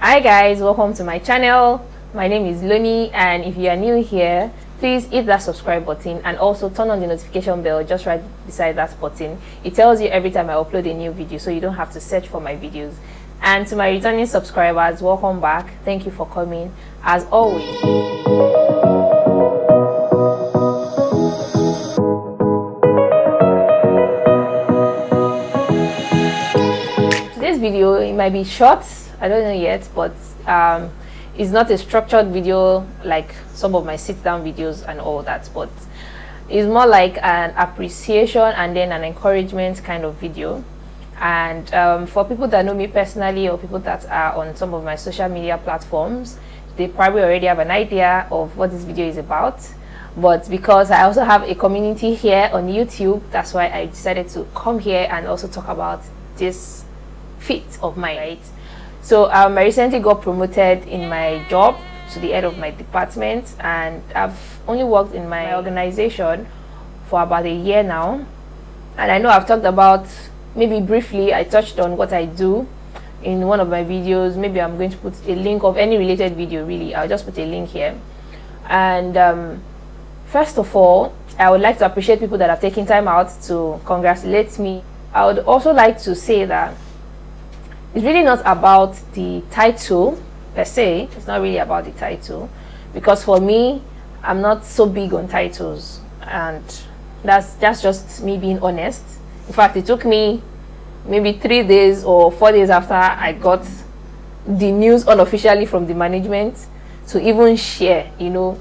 Hi guys, welcome to my channel. My name is Loni, and if you are new here, please hit that subscribe button and also turn on the notification bell just right beside that button. It tells you every time I upload a new video, so you don't have to search for my videos. And to my returning subscribers, welcome back. Thank you for coming as always. Today's video, it might be short, I don't know yet, but it's not a structured video like some of my sit-down videos and all that, but it's more like an appreciation and then an encouragement kind of video. And for people that know me personally, or people that are on some of my social media platforms, they probably already have an idea of what this video is about. But because I also have a community here on YouTube, that's why I decided to come here and also talk about this feat of mine, right? So I recently got promoted in my job to the head of my department, and I've only worked in my organization for about a year now. And I know I've talked about, maybe briefly, I touched on what I do in one of my videos. Maybe I'm going to put a link of any related video, really. I'll just put a link here. And first of all, I would like to appreciate people that have taken time out to congratulate me. I would also like to say that it's really not about the title per se. It's not really about the title, because for me, I'm not so big on titles, and that's just me being honest. In fact, it took me maybe 3 days or 4 days after I got the news unofficially from the management to even share. You know,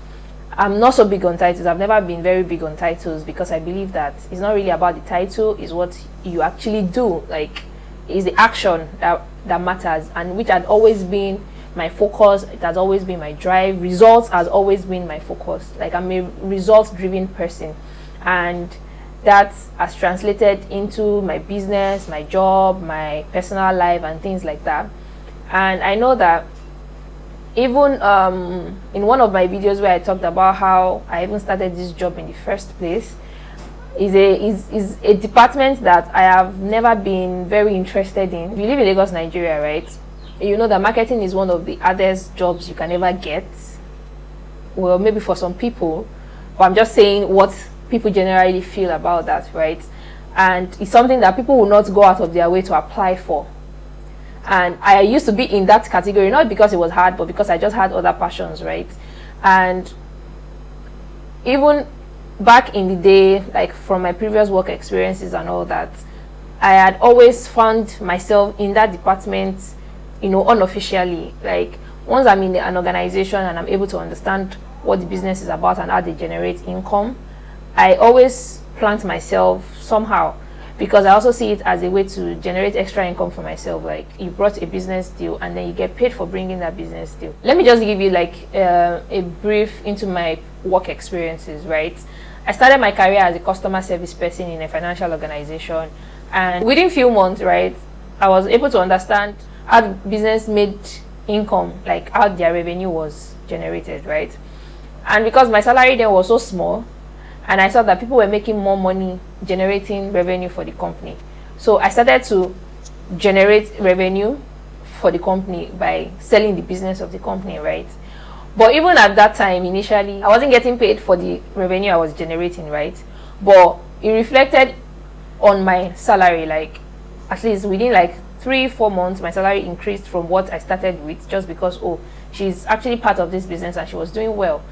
I'm not so big on titles. I've never been very big on titles, because I believe that it's not really about the title, it's what you actually do. Like, is the action that matters, and which had always been my focus. It has always been my drive. Results has always been my focus. Like, I'm a results driven person, and that has translated into my business, my job, my personal life, and things like that. And I know that even in one of my videos where I talked about how I even started this job in the first place, is a department that I have never been very interested in. If you live in Lagos, Nigeria, right, you know that marketing is one of the hardest jobs you can ever get. Well, maybe for some people, but I'm just saying what people generally feel about that, right? And it's something that people will not go out of their way to apply for. And I used to be in that category, not because it was hard, but because I just had other passions, right? And even back in the day, like from my previous work experiences and all that, I had always found myself in that department, you know, unofficially. Like, once I'm in an organization and I'm able to understand what the business is about and how they generate income, I always plant myself somehow, because I also see it as a way to generate extra income for myself. Like, you brought a business deal and then you get paid for bringing that business deal. Let me just give you like a brief into my work experiences, right? I started my career as a customer service person in a financial organization, and within a few months, right, I was able to understand how the business made income, like how their revenue was generated, right? And because my salary then was so small, and I saw that people were making more money generating revenue for the company, so I started to generate revenue for the company by selling the business of the company, right? But even at that time, initially, I wasn't getting paid for the revenue I was generating, right? But it reflected on my salary. Like, at least within like 3-4 months, my salary increased from what I started with, just because, oh, she's actually part of this business and she was doing well.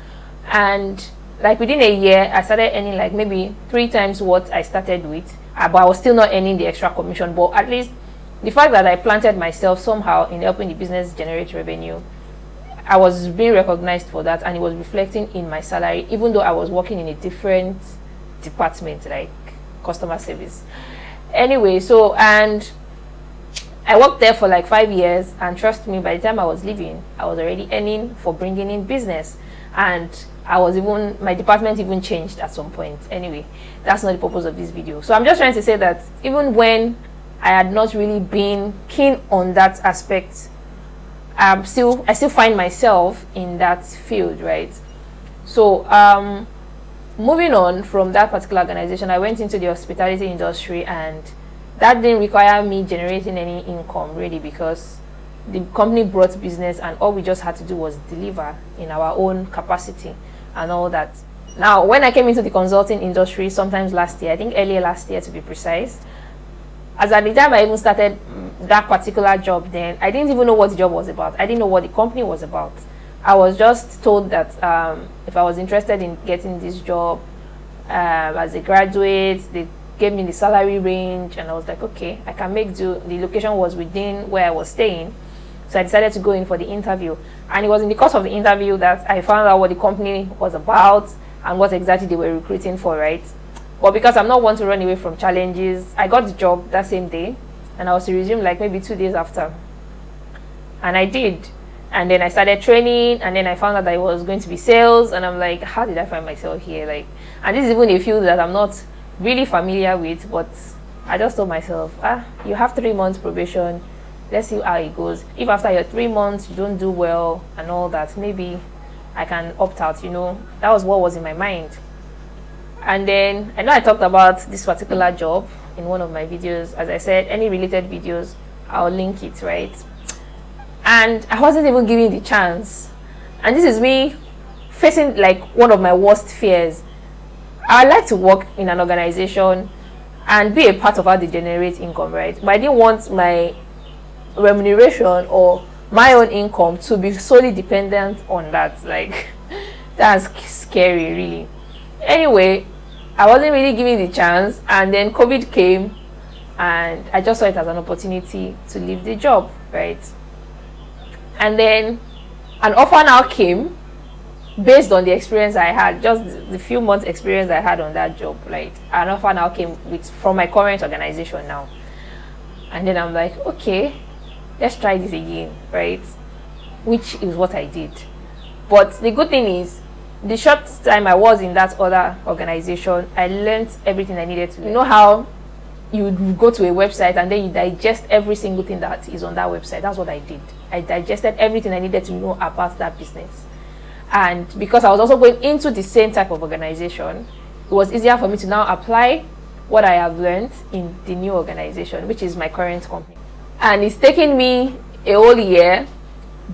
And like within a year, I started earning like maybe 3 times what I started with, but I was still not earning the extra commission. But at least the fact that I planted myself somehow in helping the business generate revenue, I was being recognized for that, and it was reflecting in my salary, even though I was working in a different department, like customer service. Anyway, so, and I worked there for like 5 years, and trust me, by the time I was leaving, I was already earning for bringing in business, and I was even, my department even changed at some point. Anyway, that's not the purpose of this video. So I'm just trying to say that even when I had not really been keen on that aspect, I still find myself in that field, right? So moving on from that particular organization, I went into the hospitality industry, and that didn't require me generating any income really, because the company brought business, and all we just had to do was deliver in our own capacity and all that. Now, when I came into the consulting industry, sometimes last year, I think earlier last year to be precise, as at the time I even started that particular job, then I didn't even know what the job was about. I didn't know what the company was about. I was just told that if I was interested in getting this job as a graduate, they gave me the salary range, and I was like, okay, I can make do. The location was within where I was staying, so I decided to go in for the interview. And it was in the course of the interview that I found out what the company was about and what exactly they were recruiting for, right? But because I'm not one to run away from challenges, I got the job that same day, and I was to resume like maybe 2 days after. And I did. And then I started training, and then I found out that it was going to be sales, and I'm like, how did I find myself here? Like, and this is even a field that I'm not really familiar with, but I just told myself, you have 3 months probation, let's see how it goes. If after your 3 months you don't do well and all that, maybe I can opt out, you know. That was what was in my mind. And then I know I talked about this particular job in one of my videos. As I said, any related videos, I'll link it, right? And I wasn't even given the chance. And this is me facing like one of my worst fears. I like to work in an organization and be a part of how they generate income, right? But I didn't want my remuneration or my own income to be solely dependent on that. Like, that's scary, really. Anyway, I wasn't really given the chance, and then COVID came, and I just saw it as an opportunity to leave the job, right? And then an offer now came based on the experience I had, just the few months experience I had on that job, right? An offer now came from my current organization now. And then I'm like, okay, let's try this again, right? Which is what I did. But the good thing is, the short time I was in that other organization, I learned everything I needed to. You know how you go to a website and then you digest every single thing that is on that website? That's what I did. I digested everything I needed to know about that business. And because I was also going into the same type of organization, it was easier for me to now apply what I have learned in the new organization, which is my current company. And it's taken me a whole year,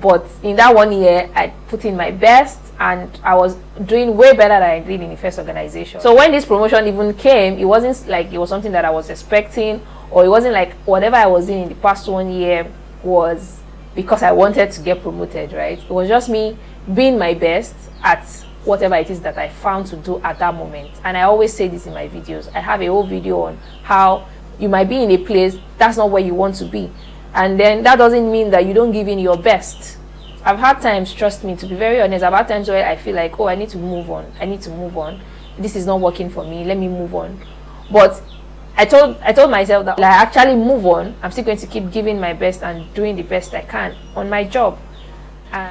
but in that 1 year, I put in my best, and I was doing way better than I did in the first organization. So when this promotion even came, it wasn't like it was something that I was expecting, or it wasn't like whatever I was doing in the past 1 year was because I wanted to get promoted, right? It was just me being my best at whatever it is that I found to do at that moment. And I always say this in my videos. I have a whole video on how you might be in a place that's not where you want to be, and then that doesn't mean that you don't give in your best. I've had times, trust me, to be very honest, I've had times where I feel like, oh, I need to move on. I need to move on. This is not working for me. Let me move on. But I told myself that, like, I actually move on. I'm still going to keep giving my best and doing the best I can on my job.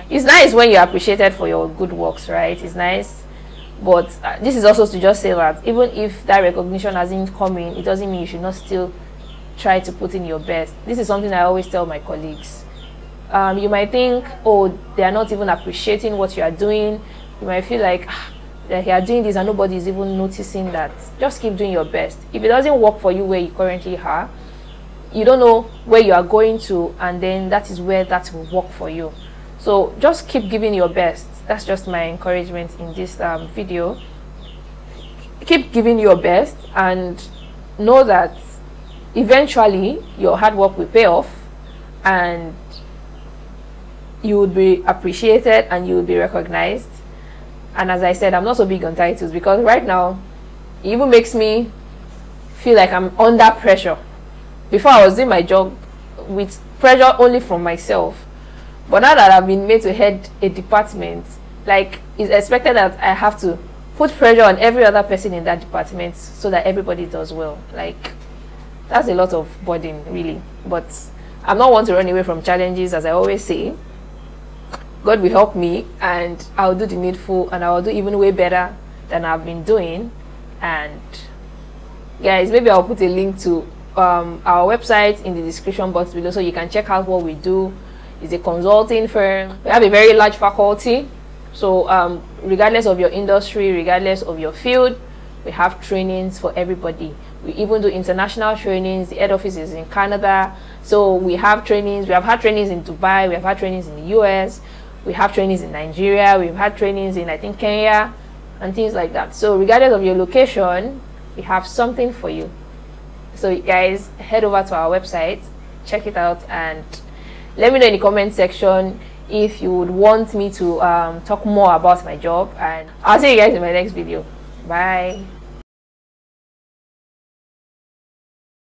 It's nice when you're appreciated for your good works, right? It's nice. But this is also to just say that even if that recognition hasn't come in, it doesn't mean you should not still try to put in your best. This is something I always tell my colleagues. You might think, oh, they are not even appreciating what you are doing. You might feel like that you are doing this and nobody is even noticing that. Just keep doing your best. If it doesn't work for you where you currently are, you don't know where you are going to, and then that is where that will work for you. So just keep giving your best. That's just my encouragement in this video. Keep giving your best, and know that eventually your hard work will pay off, and you would be appreciated and you would be recognized. And as I said, I'm not so big on titles, because right now it even makes me feel like I'm under pressure. Before, I was doing my job with pressure only from myself, but now that I've been made to head a department, like, it's expected that I have to put pressure on every other person in that department so that everybody does well. Like, that's a lot of burden, really. But I'm not one to run away from challenges, as I always say. God will help me, and I'll do the needful, and I'll do even way better than I've been doing. And guys, maybe I'll put a link to our website in the description box below, so you can check out what we do. It's a consulting firm. We have a very large faculty, so regardless of your industry, regardless of your field, we have trainings for everybody. We even do international trainings. The head office is in Canada, so we have trainings. We have had trainings in Dubai, we have had trainings in the US, we have trainings in Nigeria, we've had trainings in, I think, Kenya and things like that. So regardless of your location, we have something for you. So guys, head over to our website, check it out, and let me know in the comment section if you would want me to talk more about my job, and I'll see you guys in my next video. Bye.